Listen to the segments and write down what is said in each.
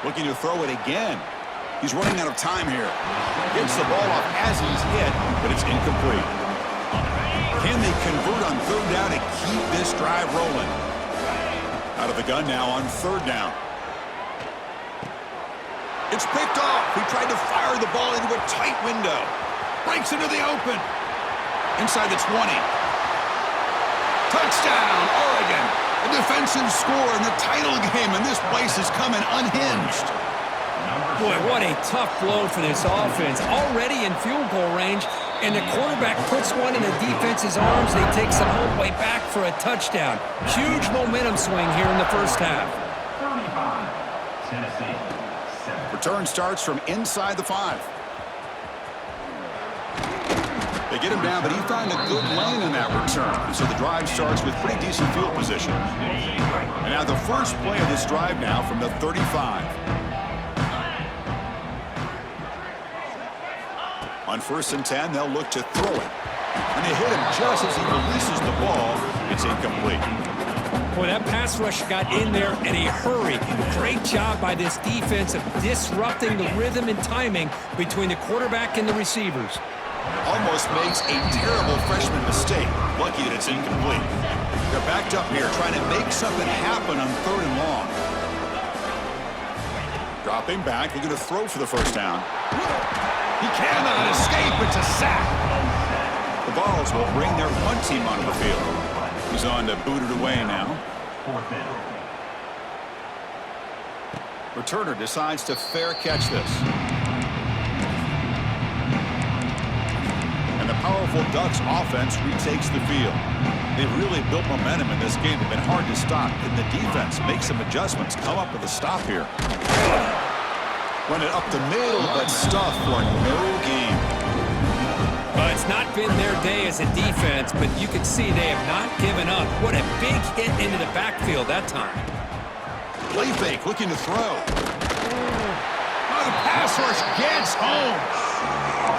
Looking to throw it again. He's running out of time here. Gets the ball off as he's hit, but it's incomplete. Can they convert on third down and keep this drive rolling? Out of the gun now on third down. It's picked off. He tried to fire the ball into a tight window. Breaks into the open. Inside the 20. Touchdown, Oregon. A defensive score in the title game, and this place is coming unhinged. Boy, what a tough blow for this offense. Already in field goal range, and the quarterback puts one in the defense's arms, and he takes it all the way back for a touchdown. Huge momentum swing here in the first half. Return starts from inside the 5. They get him down, but he found a good lane in that return. So the drive starts with pretty decent field position. And now the first play of this drive now from the 35. On 1st and 10, they'll look to throw it. And they hit him just as he releases the ball. It's incomplete. Boy, that pass rush got in there in a hurry. Great job by this defense of disrupting the rhythm and timing between the quarterback and the receivers. Almost makes a terrible freshman mistake. Lucky that it's incomplete. They're backed up here trying to make something happen on 3rd and long. Dropping back, looking to throw for the first down. He cannot escape. It's a sack. The Vols will bring their punt team onto the field. He's on to boot it away now. Returner decides to fair catch this. And the powerful Ducks offense retakes the field. They've really built momentum in this game. They've been hard to stop. And the defense makes some adjustments. Come up with a stop here. Run it up the middle, but stuff for no gain. Well, it's not been their day as a defense, but you can see they have not given up. What a big hit into the backfield that time. Play fake, looking to throw. Oh, the pass rush gets home.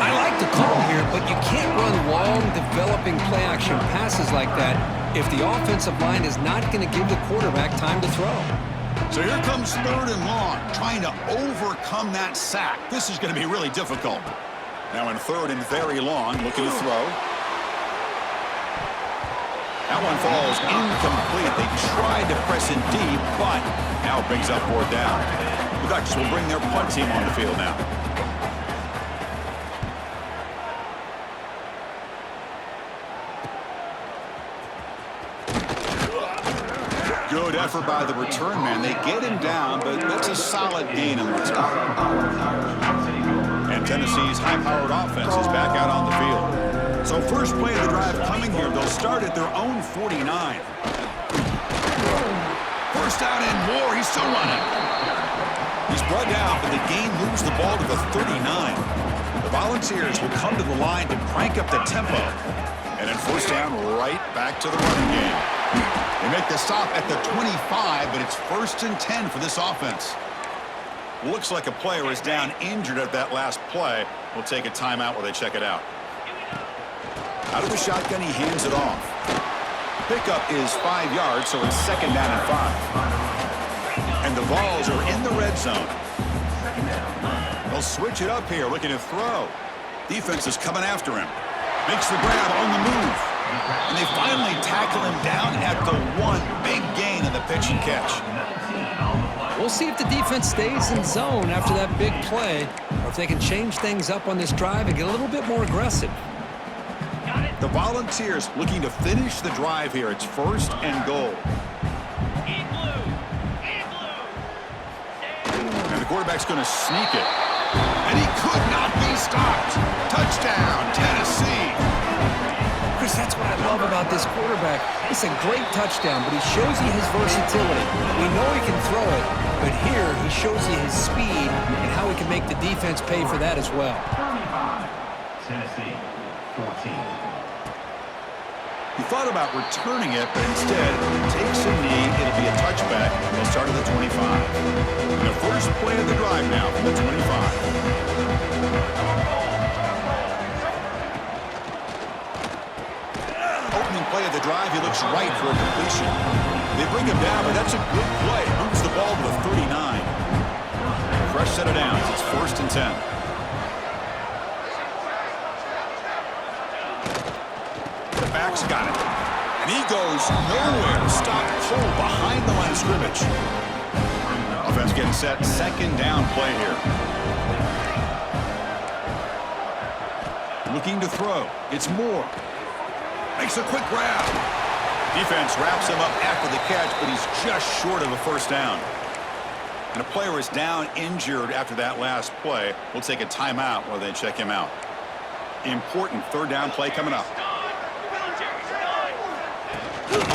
I like the call here, but you can't run long, developing play-action passes like that if the offensive line is not going to give the quarterback time to throw. So here comes 3rd and long, trying to overcome that sack. This is going to be really difficult. Now in 3rd and very long, looking to throw. That one falls incomplete. They tried to press in deep, but now it brings up 4th down. The Ducks will bring their punt team on the field now. Good effort by the return man. They get him down, but that's a solid gain in the return. And Tennessee's high-powered offense is back out on the field. So first play of the drive coming here. They'll start at their own 49. First down and more. He's still running. He's brought down, but the game moves the ball to the 39. The Volunteers will come to the line to crank up the tempo. And then first down, right back to the running game. They make the stop at the 25, but it's 1st and 10 for this offense. Looks like a player is down injured at that last play. We'll take a timeout while they check it out. Out of the shotgun, he hands it off. Pickup is 5 yards, so it's 2nd down and 5. And the Vols are in the red zone. They'll switch it up here, looking to throw. Defense is coming after him. Makes the grab on the move. And they finally tackle him down at the 1. Big gain in the pitch and catch. We'll see if the defense stays in zone after that big play, or if they can change things up on this drive and get a little bit more aggressive. The Volunteers looking to finish the drive here. It's 1st and goal. And the quarterback's going to sneak it. And he could not be stopped. Touchdown, Tennessee. Chris, that's what I love about this quarterback. It's a great touchdown, but he shows you his versatility. We know he can throw it, but here he shows you his speed and how he can make the defense pay for that as well. Tennessee, 14. He thought about returning it, but instead takes a knee. It'll be a touchback. They'll start at the 25. And the first play of the drive now from the 25. Play of the drive, he looks right for a completion. They bring him down, but that's a good play. Moves the ball to the 39. set of downs. It's 1st and 10. The back's got it. And he goes nowhere. Stop cold behind the line of scrimmage. Offense getting set. 2nd down play here. Looking to throw. It's Moore. Makes a quick grab. Defense wraps him up after the catch, but he's just short of a 1st down. And a player is down injured after that last play. We'll take a timeout while they check him out. Important 3rd down play coming up.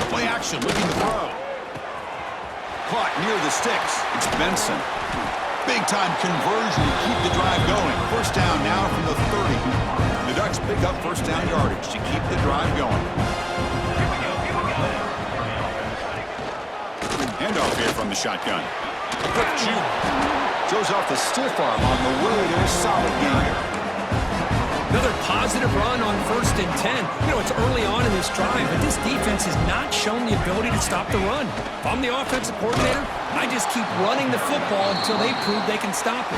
Play action, looking to throw. Caught near the sticks. It's Benson. Big-time conversion to keep the drive going. 1st down now from the 30. The Ducks pick up 1st down yardage to keep the drive going. Handoff here from the shotgun. Quick juke. Shows off the stiff arm on the way to a solid game. Another positive run on 1st and 10. You know, it's early on in this drive, but this defense has not shown the ability to stop the run. If I'm the offensive coordinator, I just keep running the football until they prove they can stop it.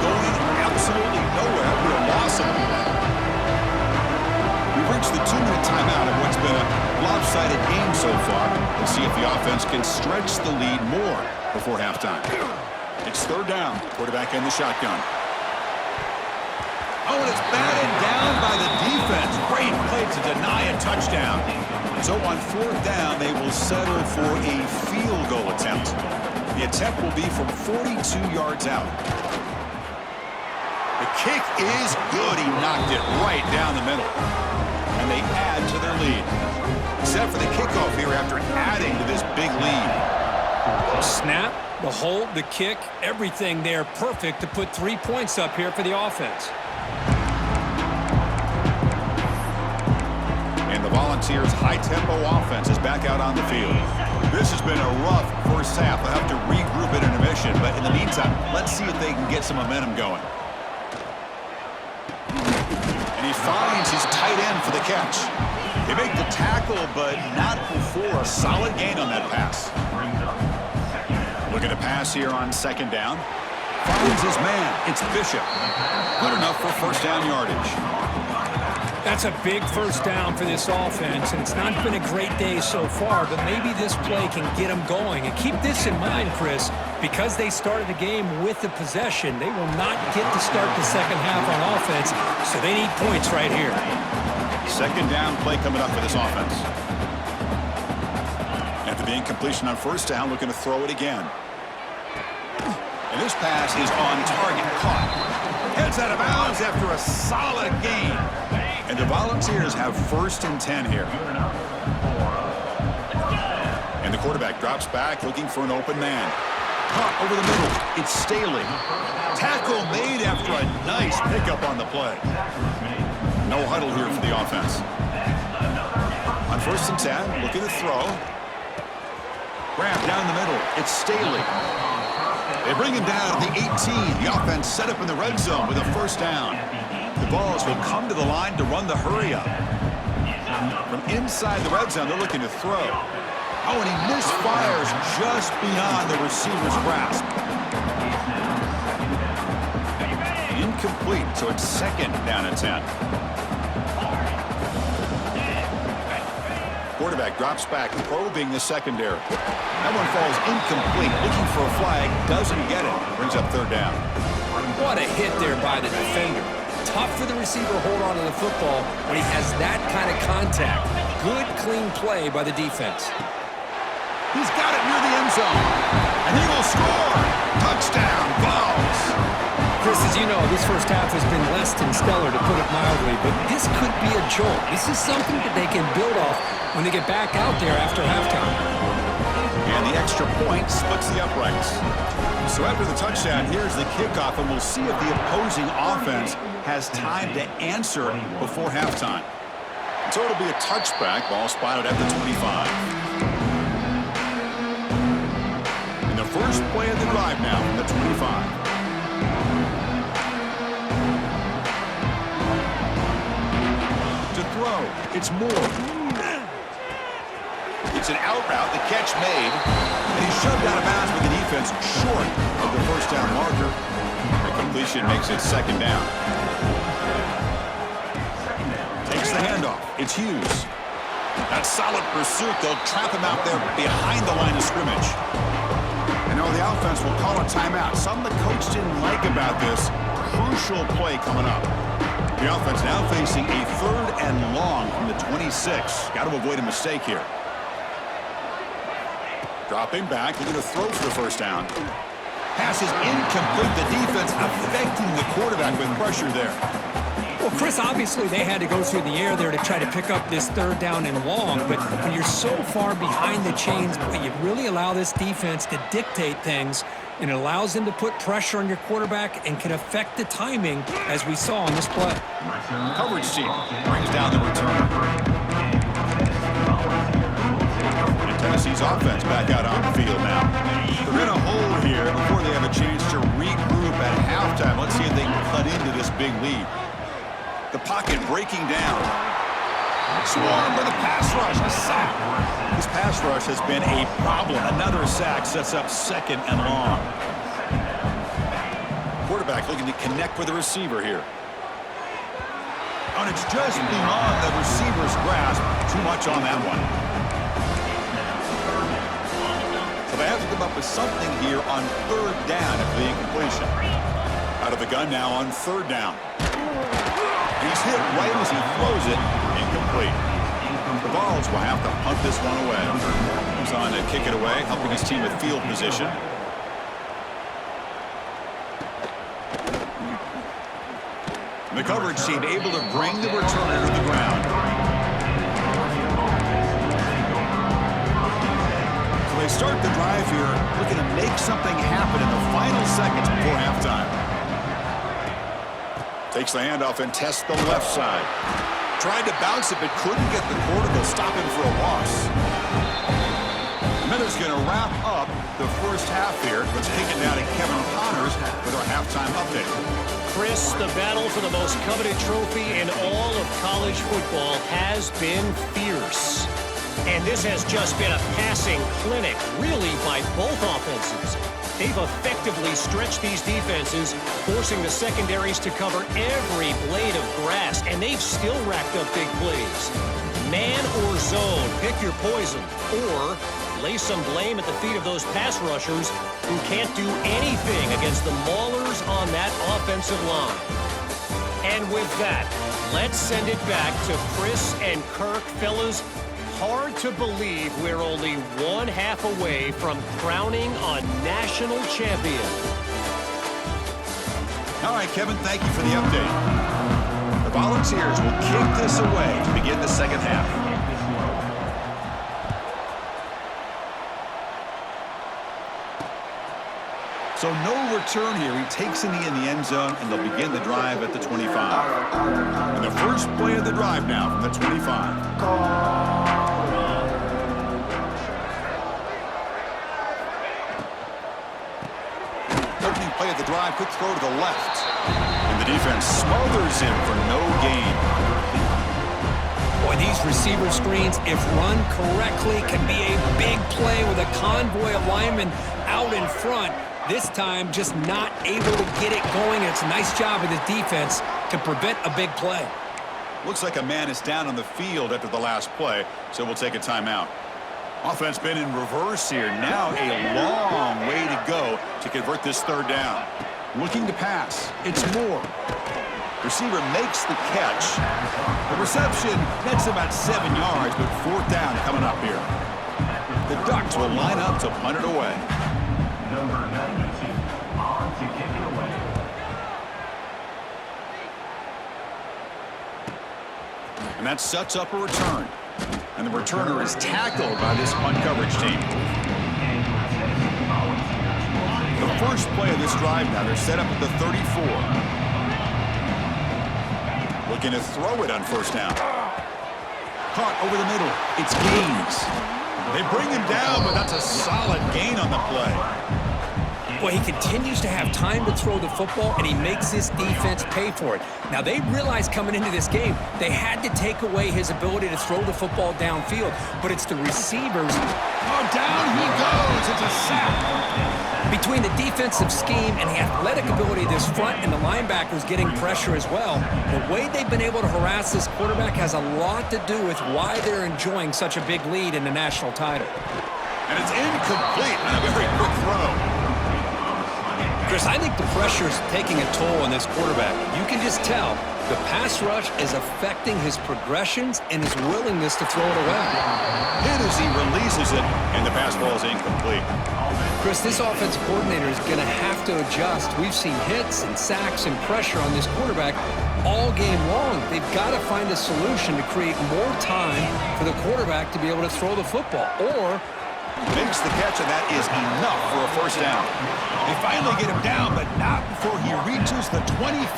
Going absolutely nowhere. We're a loss of it. We've reached the 2-minute timeout of what's been a lopsided game so far. We'll see if the offense can stretch the lead more before halftime. It's 3rd down. Quarterback in the shotgun. Oh, and it's batted down by the defense. Great play to deny a touchdown. So on 4th down, they will settle for a field goal attempt. The attempt will be from 42 yards out. The kick is good. He knocked it right down the middle. And they add to their lead. Set for the kickoff here after adding to this big lead. Snap, the hold, the kick, everything there perfect to put 3 points up here for the offense. And the Volunteers' high-tempo offense is back out on the field. This has been a rough 1st half. They'll have to regroup at intermission, but in the meantime, let's see if they can get some momentum going. And he finds his tight end for the catch. They make the tackle, but not before a solid gain on that pass. Looking to pass here on 2nd down. Finds his man. It's Bishop. Good enough for 1st down yardage. That's a big 1st down for this offense, and it's not been a great day so far, but maybe this play can get them going. And keep this in mind, Chris, because they started the game with the possession, they will not get to start the 2nd half on offense, so they need points right here. 2nd down play coming up for this offense. After the incompletion on 1st down, looking to throw it again. And this pass is on target, caught. Heads out of bounds after a solid gain. And the Volunteers have 1st and 10 here. And the quarterback drops back, looking for an open man. Caught over the middle. It's Staley. Tackle made after a nice pickup on the play. No huddle here for the offense. On 1st and 10, looking to throw. Grab down the middle. It's Staley. They bring him down to the 18. The offense set up in the red zone with a 1st down. The Vols will come to the line to run the hurry-up. From inside the red zone, they're looking to throw. Oh, and he misfires just beyond the receiver's grasp. Incomplete, so it's 2nd down and 10. Quarterback drops back, probing the secondary. That one falls incomplete. Looking for a flag, doesn't get it. Brings up 3rd down. What a hit there by the defender. Tough for the receiver to hold on to the football when he has that kind of contact. Good, clean play by the defense. He's got it near the end zone. And he will score. Touchdown, Vols. Chris, as you know, this 1st half has been less than stellar, to put it mildly, but this could be a jolt. This is something that they can build off when they get back out there after halftime. And the extra point splits the uprights. So after the touchdown, here's the kickoff, and we'll see if the opposing offense has time to answer before halftime. So it'll be a touchback, ball spotted at the 25. And the first play of the drive now from the 25. To throw, it's Moore. It's an out route, the catch made, and he's shoved out of bounds with the defense short of the 1st down marker. completion makes it second down. Takes the handoff. It's Hughes. That solid pursuit. They'll trap him out there behind the line of scrimmage. And now the offense will call a timeout. Something the coach didn't like about this. Crucial play coming up. The offense now facing a 3rd and long from the 26. Got to avoid a mistake here. Dropping back, looking to throw for the first down. Pass is incomplete. The defense affecting the quarterback with pressure there. Well, Chris, obviously they had to go through the air there to try to pick up this 3rd down and long, but when you're so far behind the chains, you really allow this defense to dictate things, and it allows them to put pressure on your quarterback and can affect the timing, as we saw on this play. Coverage team brings down the return. And Tennessee's offense back out on the field now. They're in a hole here before they have a chance to regroup at halftime. Let's see if they can cut into this big lead. The pocket breaking down. Swarmed by the pass rush. A sack. This pass rush has been a problem. Another sack sets up 2nd and long. Quarterback looking to connect with the receiver here. And it's just beyond the receiver's grasp. Too much on that one. So they have to come up with something here on 3rd down after the incompletion. Out of the gun now on 3rd down. He's hit right as he throws it. Incomplete. The Vols will have to punt this one away. He's on to kick it away, helping his team with field position. And the coverage team able to bring the returner to the ground. So they start the drive here, looking to make something happen in the final seconds before halftime. Takes the handoff and tests the left side. Tried to bounce it, but couldn't get the quarter. They'll stop him for a loss. The Miners going to wrap up the first half here. Let's kick it down to Kevin Connors with our halftime update. Chris, the battle for the most coveted trophy in all of college football has been fierce. And this has just been a passing clinic, really, by both offenses. They've effectively stretched these defenses, forcing the secondaries to cover every blade of grass, and they've still racked up big plays. Man or zone, pick your poison, or lay some blame at the feet of those pass rushers who can't do anything against the maulers on that offensive line. And with that, let's send it back to Chris and Kirk. Fellas, hard to believe we're only 1/2 away from crowning a national champion. All right, Kevin, thank you for the update. The Volunteers will kick this away to begin the second half. So no return here. He takes it in the end zone, and they'll begin the drive at the 25. And the first play of the drive now from the 25. Opening play of the drive, quick throw to the left. And the defense smothers him for no gain. Boy, these receiver screens, if run correctly, can be a big play with a convoy of linemen out in front. This time, just not able to get it going. It's a nice job of the defense to prevent a big play. Looks like a man is down on the field after the last play, so we'll take a timeout. Offense been in reverse here. Now a long way to go to convert this 3rd down. Looking to pass. It's Moore. Receiver makes the catch. The reception nets about 7 yards, but 4th down coming up here. The Ducks will line up to punt it away. Number 92 on to kick it away. And that sets up a return. And the returner is tackled by this punt coverage team. The first play of this drive now, they're set up at the 34. Looking to throw it on 1st down. Caught over the middle. It's Gaines. They bring him down, but that's a solid gain on the play. Well, he continues to have time to throw the football, and he makes this defense pay for it. Now, they realized coming into this game they had to take away his ability to throw the football downfield, but it's the receivers. Oh, down he goes. It's a sack. Between the defensive scheme and the athletic ability of this front and the linebackers getting pressure as well, the way they've been able to harass this quarterback has a lot to do with why they're enjoying such a big lead in the national title. And it's incomplete on a very quick throw. Chris, I think the pressure is taking a toll on this quarterback. You can just tell the pass rush is affecting his progressions and his willingness to throw it away. Hit as he releases it, and the pass ball is incomplete. Chris, this offensive coordinator is going to have to adjust. We've seen hits and sacks and pressure on this quarterback all game long. They've got to find a solution to create more time for the quarterback to be able to throw the football, or makes the catch, and that is enough for a first down. They finally get him down, but not before he reaches the 25.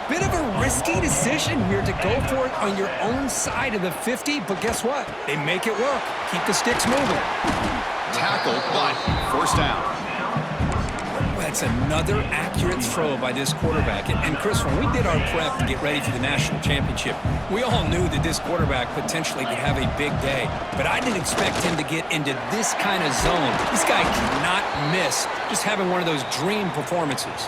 Bit of a risky decision here to go for it on your own side of the 50, but guess what? They make it work. Keep the sticks moving. Tackled, but first down. That's another accurate throw by this quarterback. And Chris, when we did our prep to get ready for the national championship, we all knew that this quarterback potentially could have a big day. But I didn't expect him to get into this kind of zone. This guy cannot miss just having one of those dream performances.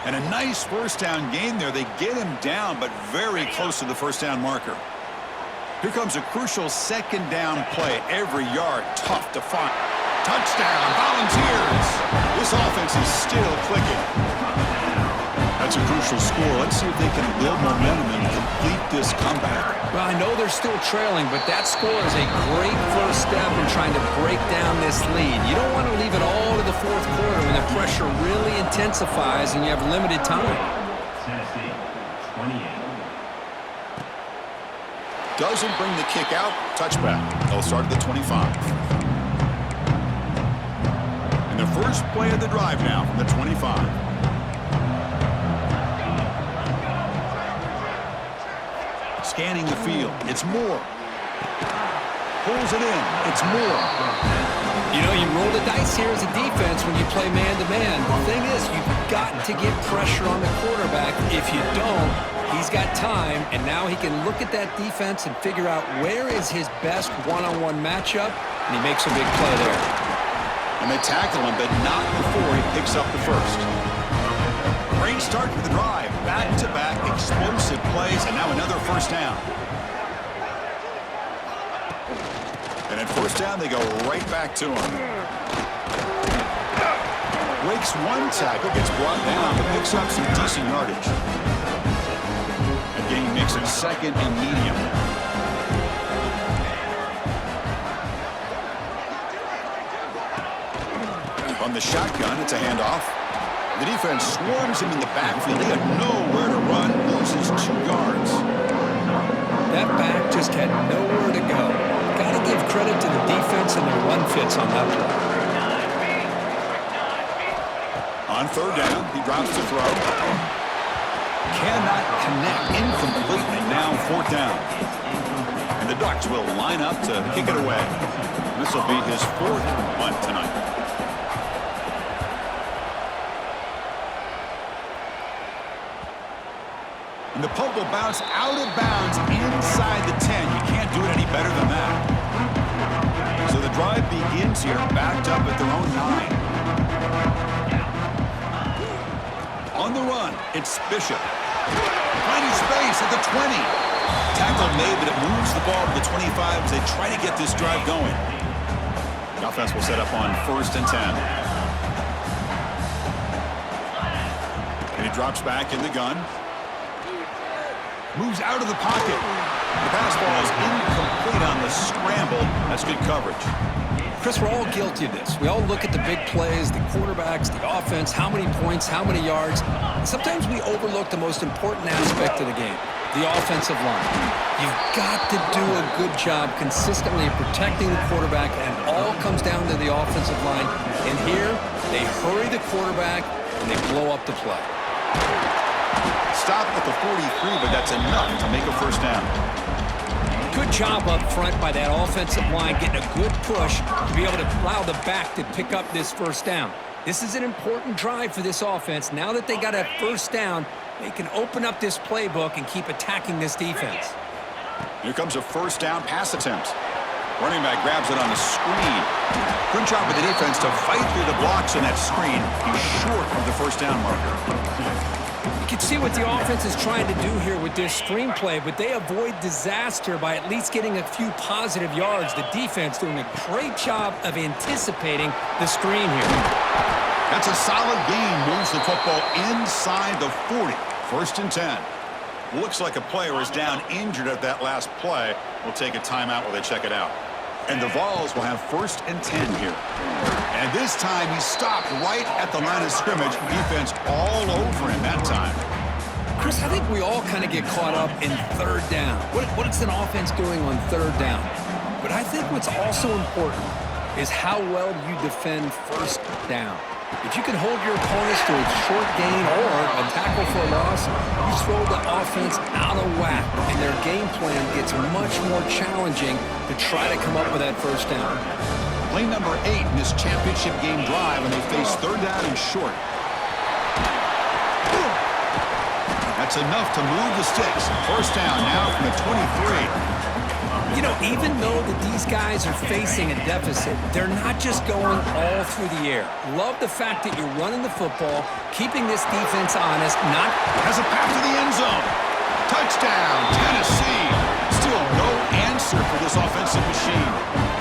And a nice first down gain there. They get him down, but very close to the first down marker. Here comes a crucial second down play. Every yard tough to find. Touchdown, Volunteers. This offense is still clicking. That's a crucial score. Let's see if they can build momentum and complete this comeback. Well, I know they're still trailing, but that score is a great first step in trying to break down this lead. You don't want to leave it all to the fourth quarter when the pressure really intensifies and you have limited time. Dynasty, 28. Doesn't bring the kick out. Touchback. They'll start at the 25. The first play of the drive now from the 25. Scanning the field. It's Moore. Pulls it in. It's Moore. You know, you roll the dice here as a defense when you play man-to-man. The thing is, you've got to get pressure on the quarterback. If you don't, he's got time, and now he can look at that defense and figure out where is his best one-on-one matchup, and he makes a big play there. And they tackle him, but not before he picks up the first. Great start to the drive. Back-to-back explosive plays, and now another first down. And at first down, they go right back to him. Breaks one tackle, gets brought down, but picks up some decent yardage. Again, makes it second and medium. On the shotgun, it's a handoff. The defense swarms him in the backfield. They have nowhere to run. Loses 2 yards. That back just had nowhere to go. Got to give credit to the defense and their run fits on that play. On third down, he drops to throw. Cannot connect. Incomplete, and now fourth down. And the Ducks will line up to kick it away. This will be his 4th punt tonight. And the punt will bounce out of bounds inside the 10. You can't do it any better than that. So the drive begins here, backed up at their own 9. On the run, it's Bishop. Finding space at the 20. Tackle made, but it moves the ball to the 25 as they try to get this drive going. The offense will set up on 1st and 10. And he drops back in the gun. Moves out of the pocket. The pass ball is incomplete on the scramble. That's good coverage. Chris, we're all guilty of this. We all look at the big plays, the quarterbacks, the offense, how many points, how many yards. Sometimes we overlook the most important aspect of the game, the offensive line. You've got to do a good job consistently protecting the quarterback, and it all comes down to the offensive line. And here, they hurry the quarterback, and they blow up the play. Stop at the 43, but that's enough to make a first down. Good job up front by that offensive line, getting a good push to be able to allow the back to pick up this first down. This is an important drive for this offense. Now that they got a first down, they can open up this playbook and keep attacking this defense. Here comes a first down pass attempt. Running back grabs it on the screen. Good job with the defense to fight through the blocks in that screen. He's short of the first down marker. You can see what the offense is trying to do here with this screenplay, but they avoid disaster by at least getting a few positive yards. The defense doing a great job of anticipating the screen here. That's a solid gain. Moves the football inside the 40. 1st and 10. Looks like a player is down injured at that last play. We'll take a timeout while they check it out. And the Vols will have 1st and 10 here. And this time he stopped right at the line of scrimmage. Defense all over him that time. Chris, I think we all kind of get caught up in 3rd down. What is an offense doing on 3rd down? But I think what's also important is how well you defend 1st down. If you can hold your opponents to a short gain or a tackle for a loss, you throw the offense out of whack, and their game plan gets much more challenging to try to come up with that 1st down. Play number 8 in this championship game drive, and they face 3rd down and short. That's enough to move the sticks. 1st down now from the 23. You know, even though that these guys are facing a deficit, they're not just going all through the air. Love the fact that you're running the football, keeping this defense honest, not... Has a pass to the end zone. Touchdown, Tennessee. Still no answer for this offensive machine.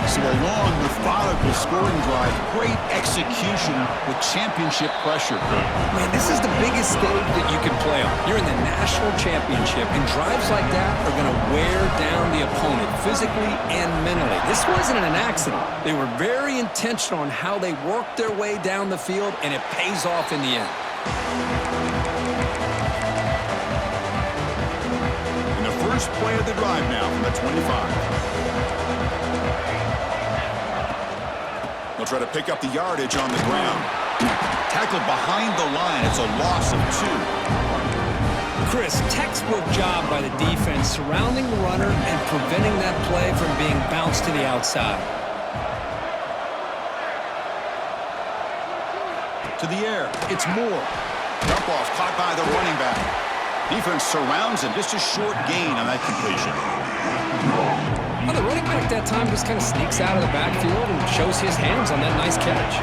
So a long, methodical scoring drive. Great execution with championship pressure. Man, this is the biggest stage that you can play on. You're in the national championship, and drives like that are going to wear down the opponent physically and mentally. This wasn't an accident. They were very intentional on how they worked their way down the field, and it pays off in the end. And the first play of the drive now from the 25. They'll try to pick up the yardage on the ground. Tackled behind the line. It's a loss of 2. Chris, textbook job by the defense surrounding the runner and preventing that play from being bounced to the outside. To the air. It's Moore. Dump off caught by the running back. Defense surrounds him. Just a short gain on that completion. Well, the running back that time just kind of sneaks out of the backfield and shows his hands on that nice catch.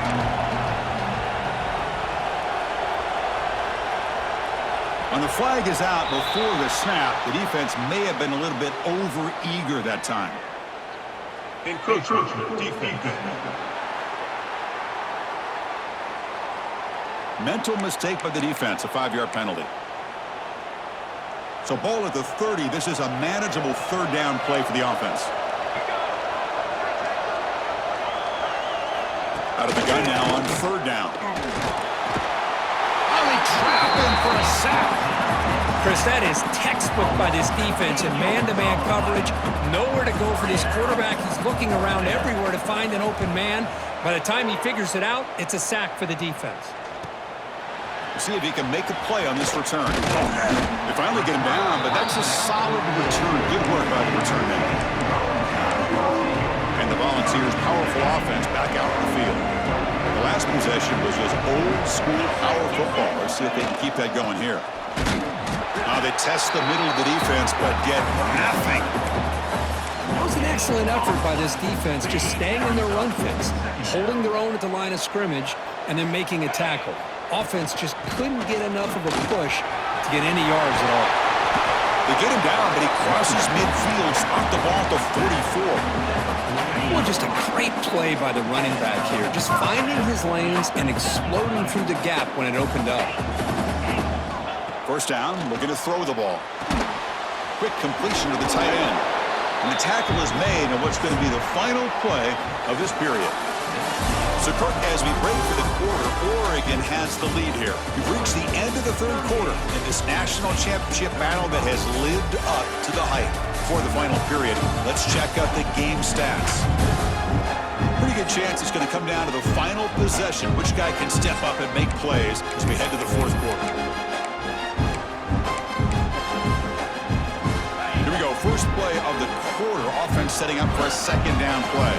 When the flag is out before the snap, the defense may have been a little bit over-eager that time. Encroachment defense. Mental mistake by the defense, a 5-yard penalty. So ball at the 30. This is a manageable 3rd down play for the offense. Out of the gun now on 3rd down. Oh, they trap him for a sack. Chris, that is textbook by this defense in man-to-man coverage. Nowhere to go for this quarterback. He's looking around everywhere to find an open man. By the time he figures it out, it's a sack for the defense. See if he can make a play on this return. They finally get him down, but that's a solid return. Good work by the return man. And the Volunteers' powerful offense back out on the field. The last possession was just old-school power football. Let's see if they can keep that going here. They test the middle of the defense, but get nothing. That was an excellent effort by this defense, just staying in their run fits, holding their own at the line of scrimmage, and then making a tackle. Offense just couldn't get enough of a push to get any yards at all. They get him down, but he crosses midfield, spot the ball at the 44. Well, just a great play by the running back here, just finding his lanes and exploding through the gap when it opened up. 1st down, looking to throw the ball. Quick completion to the tight end. And the tackle is made on what's going to be the final play of this period. So, Kirk, as we break for the quarter, Oregon has the lead here. We've reached the end of the 3rd quarter in this national championship battle that has lived up to the hype. For the final period, let's check out the game stats. Pretty good chance it's going to come down to the final possession. Which guy can step up and make plays as we head to the 4th quarter. Here we go. First play of the quarter. Offense setting up for a 2nd down play.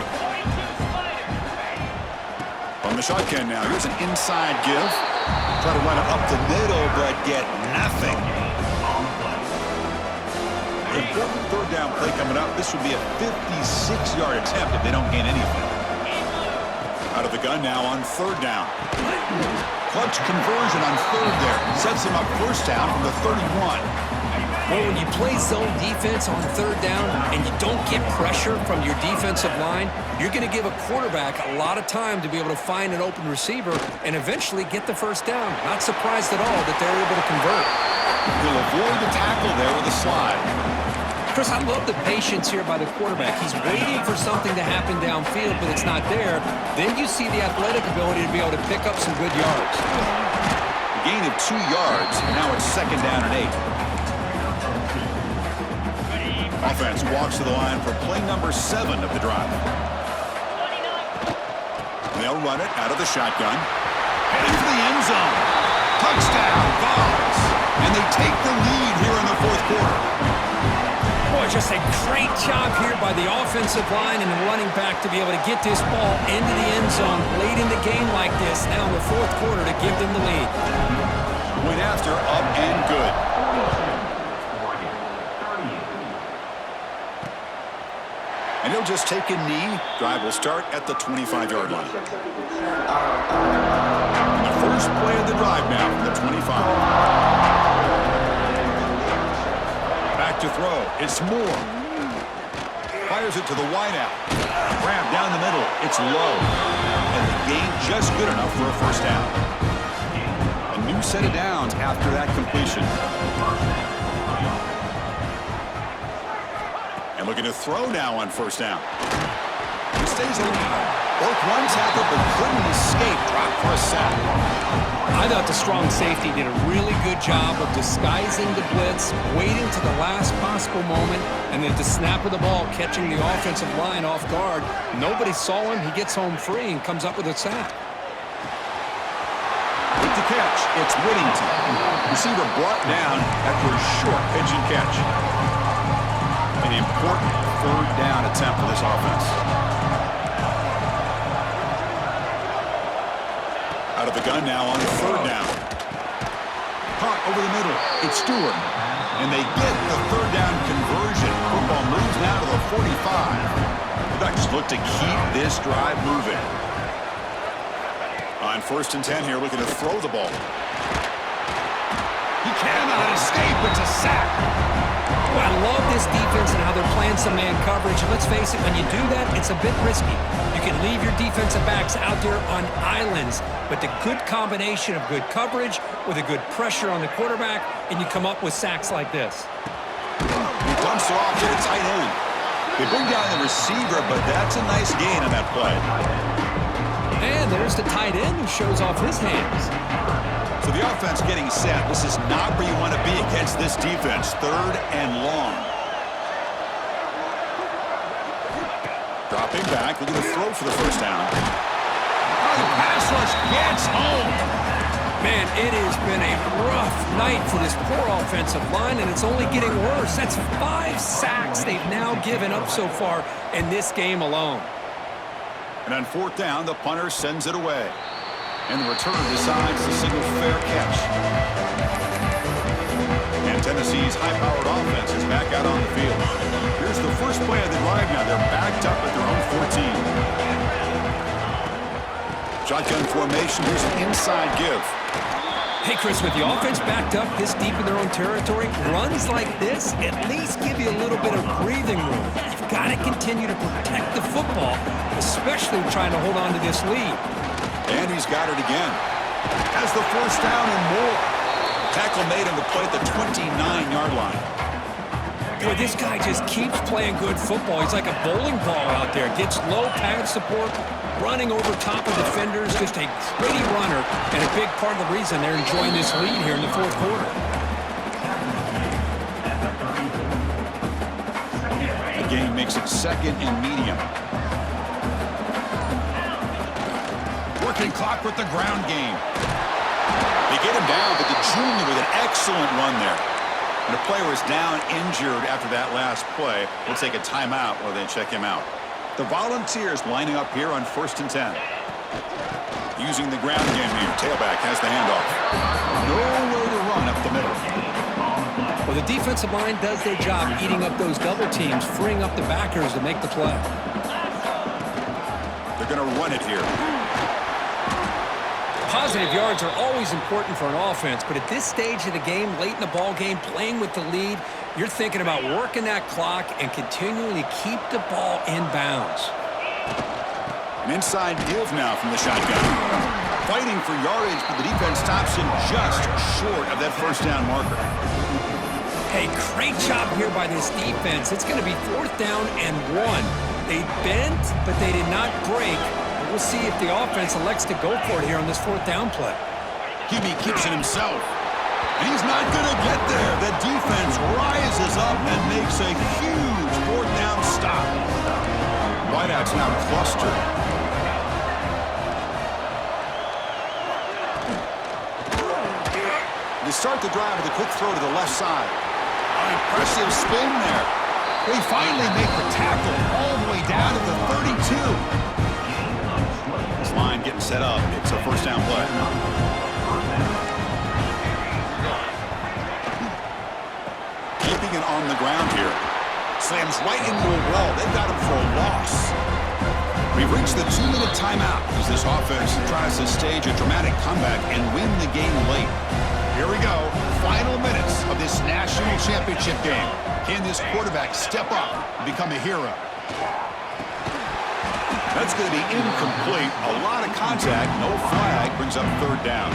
On the shotgun now. Here's an inside give. Try to run it up the middle, but get nothing. Important third down play coming up. This would be a 56-yard attempt if they don't gain anything. Out of the gun now on third down. Clutch conversion on third there. Sets him up first down from the 31. Well, when you play zone defense on third down and you don't get pressure from your defensive line, you're going to give a quarterback a lot of time to be able to find an open receiver and eventually get the first down. Not surprised at all that they're able to convert. He'll avoid the tackle there with a slide. Chris, I love the patience here by the quarterback. He's waiting for something to happen downfield, but it's not there. Then you see the athletic ability to be able to pick up some good yards. A gain of 2 yards. Now it's second down and 8. Offense walks to the line for play number 7 of the drive. They'll run it out of the shotgun. Heading for the end zone. Touchdown, Vols. And they take the lead here in the fourth quarter. Boy, just a great job here by the offensive line and the running back to be able to get this ball into the end zone late in the game like this, now in the fourth quarter, to give them the lead. Went after, up and good. And he'll just take a knee. Drive will start at the 25-yard line. And the first play of the drive now from the 25. Back to throw. It's Moore. Fires it to the wideout. Grab down the middle. It's low. And the gain just good enough for a first down. A new set of downs after that completion. And looking to throw now on first down. He stays alive. Broke one tackle but couldn't escape. Dropped for a sack. I thought the strong safety did a really good job of disguising the blitz, waiting to the last possible moment, and then at the snap of the ball, catching the offensive line off guard. Nobody saw him. He gets home free and comes up with a sack. With the catch, it's Whittington. Receiver brought down after a short pitch and catch. An important third down attempt for this offense. Out of the gun now on third down. Caught over the middle. It's Stewart. And they get the third down conversion. Football moves now to the 45. The Ducks look to keep this drive moving. On first and 10 here, looking to throw the ball. He cannot escape. It's a sack. Well, I love this defense and how they're playing some man coverage. And let's face it, when you do that, it's a bit risky. You can leave your defensive backs out there on islands, but the good combination of good coverage with a good pressure on the quarterback, and you come up with sacks like this. He dumps it off to the tight end. They bring down the receiver, but that's a nice gain on that play. And there's the tight end who shows off his hands. So the offense getting set. This is not where you want to be against this defense. Third and long. Dropping back, looking to throw for the first down. Oh, the pass rush gets home. Man, it has been a rough night for this poor offensive line, and it's only getting worse. That's 5 sacks they've now given up so far in this game alone. And on fourth down, the punter sends it away. And the return decides to single fair catch. And Tennessee's high-powered offense is back out on the field. Here's the first play of the drive now. They're backed up at their own 14. Shotgun formation. Here's an inside give. Hey, Chris, with the offense backed up this deep in their own territory, runs like this at least give you a little bit of breathing room. You've got to continue to protect the football, especially trying to hold on to this lead. And he's got it again. Has the first down and more. Tackle made him to play at the 29-yard line. Boy, this guy just keeps playing good football. He's like a bowling ball out there. Gets low pad support, running over top of defenders. Just a gritty runner, and a big part of the reason they're enjoying this lead here in the fourth quarter. The game makes it second and medium. Working clock with the ground game. They get him down, but the junior with an excellent run there. And the player is down injured after that last play. We'll take a timeout while they check him out. The Volunteers lining up here on first and 10. Using the ground game here. Tailback has the handoff. Nowhere to run up the middle. Well, Well, the defensive line does their job eating up those double teams, freeing up the backers to make the play. They're going to run it here. Positive yards are always important for an offense, but at this stage of the game, late in the ball game, playing with the lead, you're thinking about working that clock and continually keep the ball in bounds. An inside give now from the shotgun. Fighting for yardage, but the defense stops him just short of that first down marker. Hey, great job here by this defense. It's going to be 4th down and 1. They bent, but they did not break. We'll see if the offense elects to go for it here on this 4th down play. QB keeps it himself. And he's not going to get there. The defense rises up and makes a huge 4th down stop. Wideouts now clustered. They start the drive with a quick throw to the left side. An impressive spin there. They finally make the tackle all the way down to the 32. This line getting set up. It's a first down play. Keeping it on the ground here. Slams right into a wall. They've got him for a loss. We've reached the 2-minute timeout as this offense tries to stage a dramatic comeback and win the game late. Here we go. Final minutes of this national championship game. Can this quarterback step up and become a hero? That's going to be incomplete. A lot of contact. No flag. Brings up 3rd down.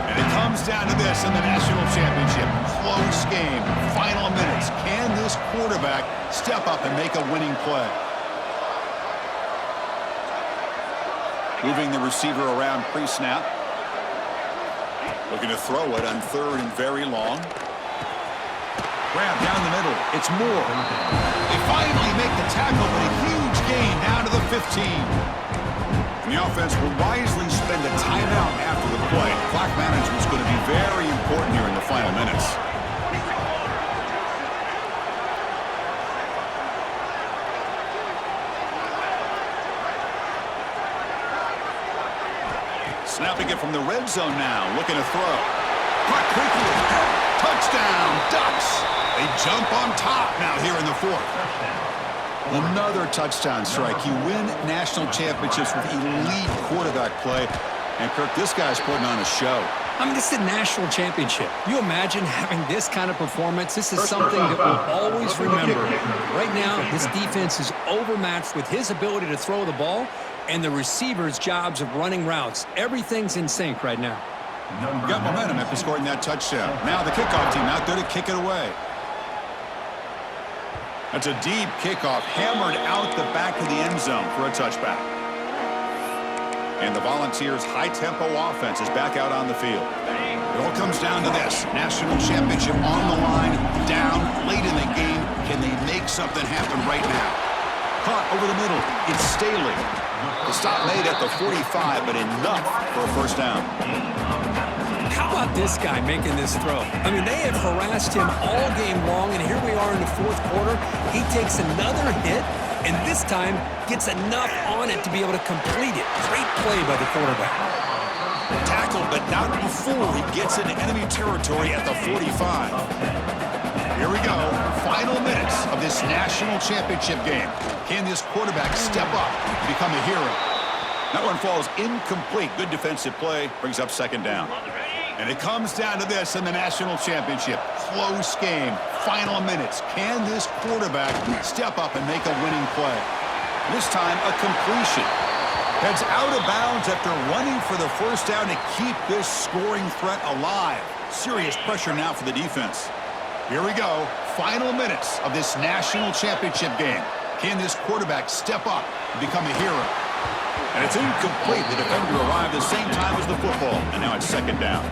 And it comes down to this in the national championship. Close game. Final minutes. Can this quarterback step up and make a winning play? Moving the receiver around pre-snap. Looking to throw it on 3rd and very long. Grab down the middle. It's Moore. They finally make the tackle, but a huge gain down to the 15. And the offense will wisely spend a timeout after the play. Clock management is going to be very important here in the final minutes. Snapping it from the red zone now. Looking to throw. Caught quickly. Touchdown, Ducks. They jump on top now here in the 4th. Another touchdown strike. You win national championships with elite quarterback play. And, Kirk, this guy's putting on a show. I mean, this is a national championship. You imagine having this kind of performance? This is something that we'll always remember. Right now, this defense is overmatched with his ability to throw the ball and the receivers' jobs of running routes. Everything's in sync right now. Got momentum after scoring that touchdown. Now the kickoff team out there to kick it away. That's a deep kickoff, hammered out the back of the end zone for a touchback. And the Volunteers' high-tempo offense is back out on the field. It all comes down to this. National championship on the line, down late in the game. Can they make something happen right now? Caught over the middle. It's Staley. The stop made at the 45, but enough for a first down. How about this guy making this throw? I mean, they have harassed him all game long, and here we are in the 4th quarter. He takes another hit, and this time gets enough on it to be able to complete it. Great play by the quarterback. Tackled, but not before he gets into enemy territory at the 45. Here we go. Final minutes of this national championship game. Can this quarterback step up and become a hero? That one falls incomplete. Good defensive play. Brings up 2nd down. And it comes down to this in the national championship. Close game. Final minutes. Can this quarterback step up and make a winning play? This time, a completion. Heads out of bounds after running for the first down to keep this scoring threat alive. Serious pressure now for the defense. Here we go. Final minutes of this national championship game. Can this quarterback step up and become a hero? And it's incomplete. The defender arrived at the same time as the football. And now it's 2nd down.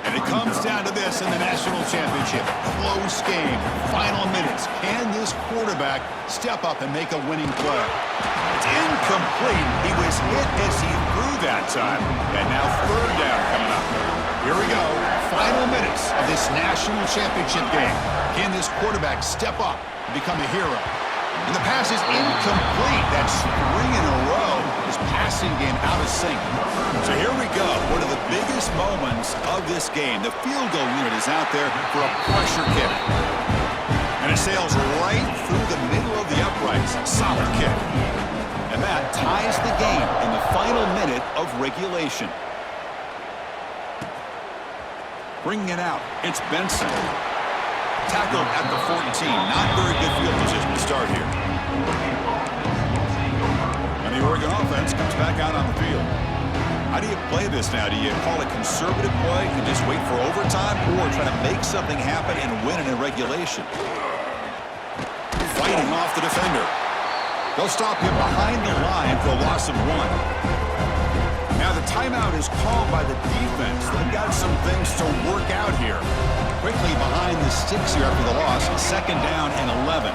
And it comes down to this in the national championship. Close game. Final minutes. Can this quarterback step up and make a winning play? It's incomplete. He was hit as he threw that time. And now 3rd down coming up. Here we go. Final minutes of this national championship game. Can this quarterback step up and become a hero? And the pass is incomplete. That's 3 in a row. His passing game out of sync. So here we go. One of the biggest moments of this game. The field goal unit is out there for a pressure kick. And it sails right through the middle of the uprights. Solid kick. And that ties the game in the final minute of regulation. Bringing it out, it's Benson. Tackled at the 14. Not very good field position to start here. And the Oregon offense comes back out on the field. How do you play this now? Do you call it conservative play and just wait for overtime, or try to make something happen and win it in regulation? Fighting off the defender. They'll stop him behind the line for a loss of 1. Now the timeout is called by the defense. They've got some things to work out here. Quickly behind the sticks here after the loss. 2nd down and 11.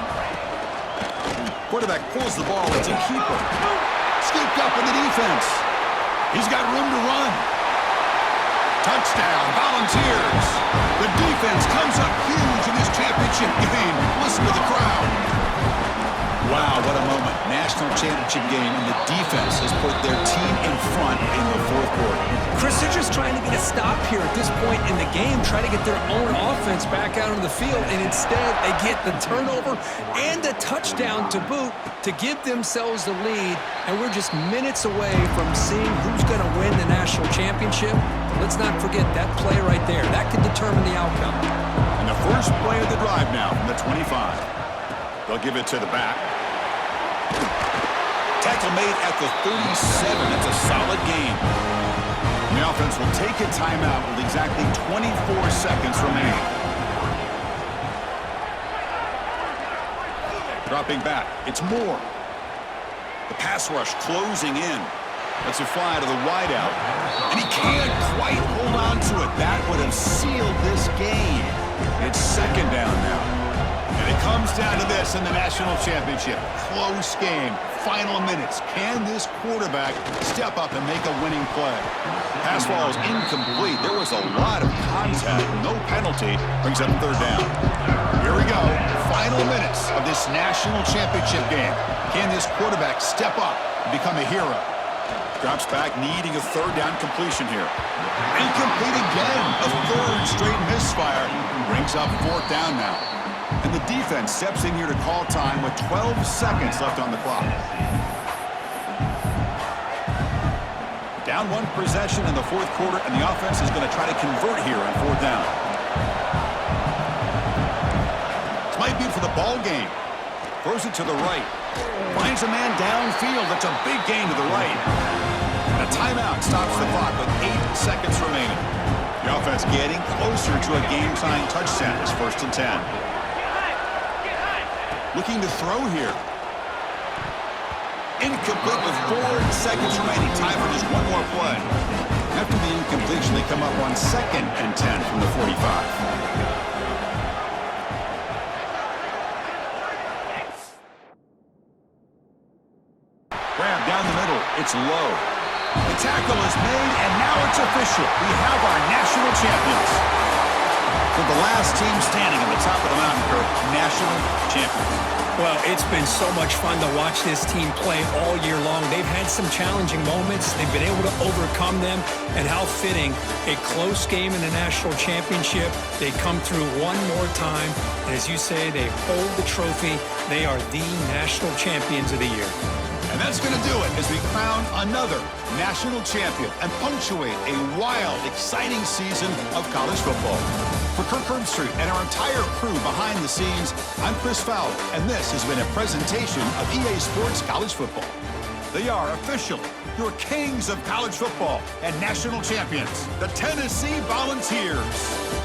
Quarterback pulls the ball. It's a keeper. Scooped up in the defense. He's got room to run. Touchdown, Volunteers. The defense comes up huge in this championship game. Listen to the crowd. Wow, what a moment. National championship game, and the defense has put their team in front in the 4th quarter. Chris, they're just trying to get a stop here at this point in the game, try to get their own offense back out on the field, and instead they get the turnover and a touchdown to boot to give themselves the lead, and we're just minutes away from seeing who's going to win the national championship. Let's not forget that play right there. That could determine the outcome. And the first play of the drive now from the 25. They'll give it to the back. Tackle made at the 37. It's a solid game. The offense will take a timeout with exactly 24 seconds remaining. Dropping back. It's Moore. The pass rush closing in. That's a fly to the wideout. And he can't quite hold on to it. That would have sealed this game. It's 2nd down now. And it comes down to this in the national championship. Close game. Final minutes. Can this quarterback step up and make a winning play? Pass ball is incomplete. There was a lot of contact. No penalty. Brings up 3rd down. Here we go. Final minutes of this national championship game. Can this quarterback step up and become a hero? Drops back, needing a 3rd down completion here. Incomplete again. A 3rd straight misfire. Brings up 4th down now. And the defense steps in here to call time with 12 seconds left on the clock. Down 1 possession in the 4th quarter, and the offense is going to try to convert here on 4th down. This might be for the ball game. Throws it to the right. Finds a man downfield. That's a big gain to the right. And a timeout stops the clock with 8 seconds remaining. The offense getting closer to a game-tying touchdown. It's 1st and 10. Looking to throw here. Incomplete with 4 seconds remaining. Time for just one more play. After the incompletion, they come up on 2nd and 10 from the 45. Grab down the middle. It's low. The tackle is made, and now it's official. We have our national champions. For the last team standing on the top of the mountain curve, national champions. Well, it's been so much fun to watch this team play all year long. They've had some challenging moments. They've been able to overcome them. And how fitting, a close game in the national championship. They come through one more time. And as you say, they hold the trophy. They are the national champions of the year. And that's going to do it as we crown another national champion and punctuate a wild, exciting season of college football. For Kirk Herbstreit and our entire crew behind the scenes, I'm Chris Fowler, and this has been a presentation of EA Sports College Football. They are officially your kings of college football and national champions, the Tennessee Volunteers.